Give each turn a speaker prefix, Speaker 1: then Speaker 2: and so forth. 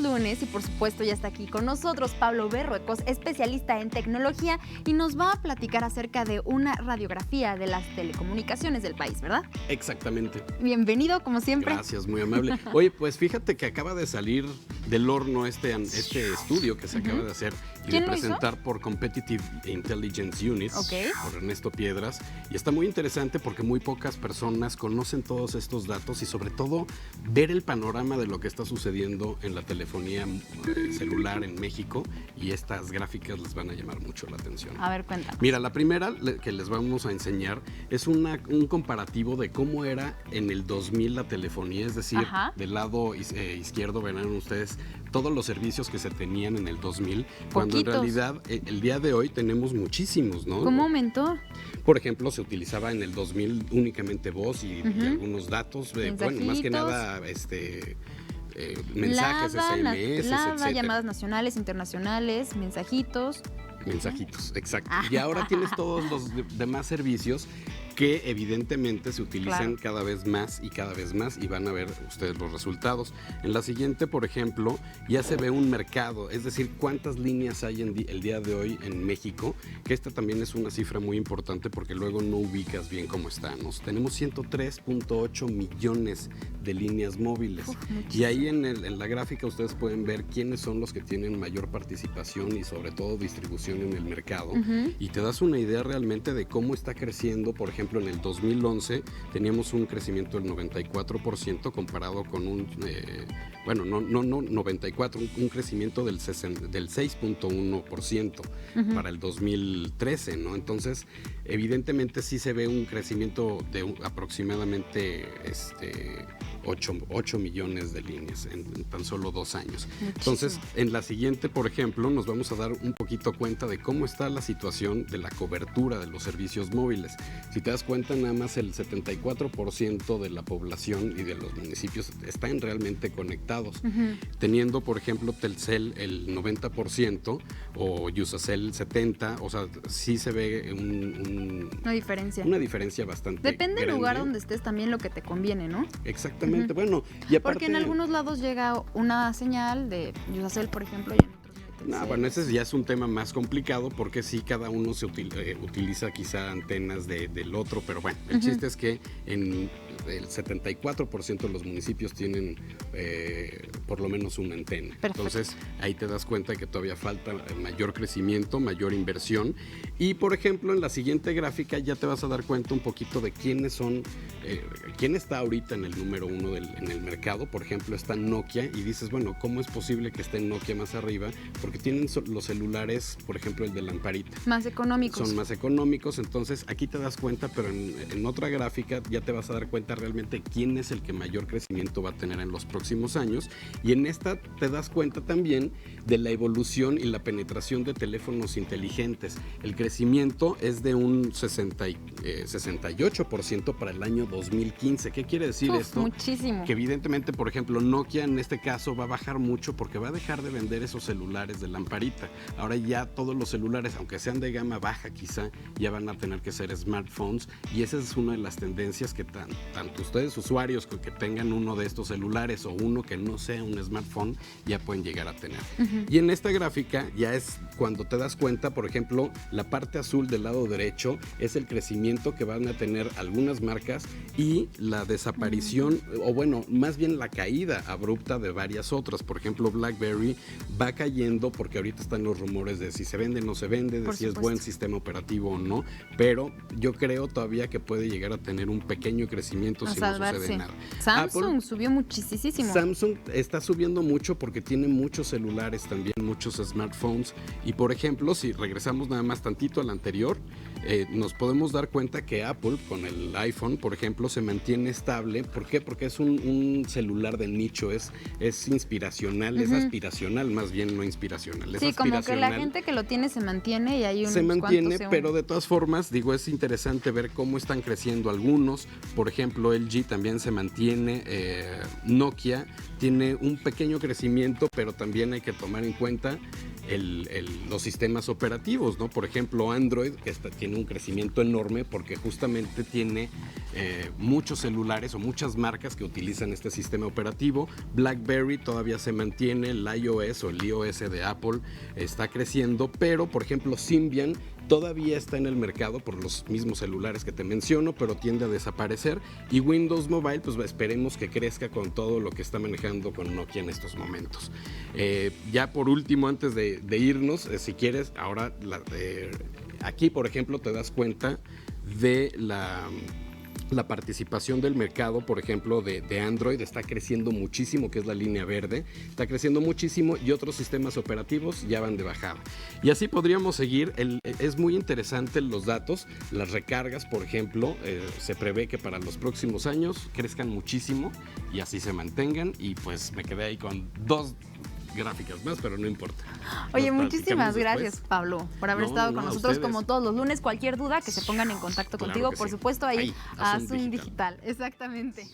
Speaker 1: lunes y por supuesto ya está aquí con nosotros Pablo Berruecos, especialista en tecnología, y nos va a platicar acerca de una radiografía de las telecomunicaciones del país, ¿verdad?
Speaker 2: Exactamente.
Speaker 1: Bienvenido, como siempre.
Speaker 2: Gracias, muy amable. Oye, pues fíjate que acaba de salir del horno este estudio que se acaba de hacer y de presentar por Competitive Intelligence Unit, por Ernesto Piedras, y está muy interesante porque muy pocas personas conocen todos estos datos y sobre todo ver el panorama de lo que está sucediendo en la telefonía celular en México, y estas gráficas les van a llamar mucho la atención.
Speaker 1: A ver, cuéntame.
Speaker 2: Mira, la primera que les vamos a enseñar es un comparativo de cómo era en el 2000 la telefonía, es decir, del lado izquierdo verán ustedes todos los servicios que se tenían en el 2000, cuando en realidad el día de hoy tenemos muchísimos, ¿no?
Speaker 1: ¿Cómo aumentó?
Speaker 2: Por ejemplo, se utilizaba en el 2000 únicamente voz y algunos datos, bueno, más que nada mensajes, SMS, etcétera.
Speaker 1: Llamadas nacionales, internacionales, mensajitos.
Speaker 2: Mensajitos, exacto. Y ahora tienes todos los demás servicios que evidentemente se utilizan cada vez más y van a ver ustedes los resultados. En la siguiente, por ejemplo, ya se ve un mercado, es decir, cuántas líneas hay el día de hoy en México, que esta también es una cifra muy importante porque luego no ubicas bien cómo estamos. Tenemos 103.8 millones de líneas móviles. Y ahí en la gráfica ustedes pueden ver quiénes son los que tienen mayor participación y sobre todo distribución en el mercado. Y te das una idea realmente de cómo está creciendo. Por ejemplo, en el 2011 teníamos un crecimiento del 94% comparado con un 94, un crecimiento del 6.1% para el 2013, ¿no? Entonces, evidentemente sí se ve un crecimiento de aproximadamente 8 millones de líneas en tan solo 2 años. Muchísimo. Entonces, en la siguiente, por ejemplo, nos vamos a dar un poquito cuenta de cómo está la situación de la cobertura de los servicios móviles. Si te das cuenta, nada más el 74% de la población y de los municipios están realmente conectados, teniendo, por ejemplo, Telcel el 90% o Yusacel el 70%, o sea, sí se ve una diferencia bastante
Speaker 1: Depende
Speaker 2: grande.
Speaker 1: del lugar donde estés también lo que te conviene, ¿no?
Speaker 2: Exactamente, bueno, y aparte,
Speaker 1: porque en algunos lados llega una señal de Yusacel, por ejemplo, y en otros
Speaker 2: no, bueno, ese ya es un tema más complicado porque sí, cada uno se utiliza quizá antenas del otro, pero bueno, el chiste es que en el 74% de los municipios tienen por lo menos una antena. Perfecto. Entonces ahí te das cuenta que todavía falta mayor crecimiento, mayor inversión. Y por ejemplo, en la siguiente gráfica ya te vas a dar cuenta un poquito de quiénes son, quién está ahorita en el número 1 en el mercado. Por ejemplo, está Nokia y dices, bueno, ¿cómo es posible que esté Nokia más arriba? Porque tienen los celulares, por ejemplo, el de lamparita.
Speaker 1: Más económicos.
Speaker 2: Son más económicos, entonces aquí te das cuenta, pero en otra gráfica ya te vas a dar cuenta realmente quién es el que mayor crecimiento va a tener en los próximos años, y en esta te das cuenta también de la evolución y la penetración de teléfonos inteligentes. El crecimiento es de un 68% para el año 2015. ¿Qué quiere decir esto?
Speaker 1: Muchísimo.
Speaker 2: Que evidentemente, por ejemplo, Nokia en este caso va a bajar mucho porque va a dejar de vender esos celulares de lamparita. Ahora ya todos los celulares, aunque sean de gama baja quizá, ya van a tener que ser smartphones, y esa es una de las tendencias que tanto ustedes usuarios que tengan uno de estos celulares o uno que no sea un smartphone ya pueden llegar a tener. Y en esta gráfica ya es cuando te das cuenta, por ejemplo, la parte azul del lado derecho es el crecimiento que van a tener algunas marcas y la desaparición, o bueno, más bien la caída abrupta de varias otras. Por ejemplo, BlackBerry va cayendo porque ahorita están los rumores de si se vende o no se vende, de si es buen sistema operativo o no, pero yo creo todavía que puede llegar a tener un pequeño crecimiento si no sucede nada.
Speaker 1: Samsung subió muchísimo.
Speaker 2: Samsung está subiendo mucho porque tiene muchos celulares también, muchos smartphones, y por ejemplo, si regresamos nada más tantito al anterior, nos podemos dar cuenta que Apple con el iPhone, por ejemplo, se mantiene estable. ¿Por qué? Porque es un celular de nicho, es inspiracional, es aspiracional, más bien no inspiracional.
Speaker 1: Sí, como que la gente que lo tiene se mantiene y hay unos
Speaker 2: se mantiene, pero de todas formas, digo, es interesante ver cómo están creciendo algunos. Por ejemplo, LG también se mantiene, Nokia tiene un pequeño crecimiento, pero también hay que tomar en cuenta los sistemas operativos, ¿no? Por ejemplo, Android tiene un crecimiento enorme porque justamente tiene muchos celulares o muchas marcas que utilizan este sistema operativo. BlackBerry todavía se mantiene, el iOS o el iOS de Apple está creciendo, pero por ejemplo Symbian todavía está en el mercado por los mismos celulares que te menciono, pero tiende a desaparecer. Y Windows Mobile, pues esperemos que crezca con todo lo que está manejando con Nokia en estos momentos. Ya por último, antes de irnos, si quieres, ahora aquí, por ejemplo, te das cuenta de la participación del mercado, por ejemplo, de Android está creciendo muchísimo, que es la línea verde, está creciendo muchísimo y otros sistemas operativos ya van de bajada. Y así podríamos seguir. Es muy interesante los datos, las recargas, por ejemplo, se prevé que para los próximos años crezcan muchísimo y así se mantengan, y pues me quedé ahí con 2 gráficas más, pero no importa.
Speaker 1: Oye, muchísimas gracias, Pablo, por haber estado con nosotros
Speaker 2: ustedes.
Speaker 1: como todos los lunes. Cualquier duda, que se pongan en contacto contigo, por
Speaker 2: sí.
Speaker 1: supuesto, ahí a
Speaker 2: Zoom
Speaker 1: Zoom Digital. Exactamente.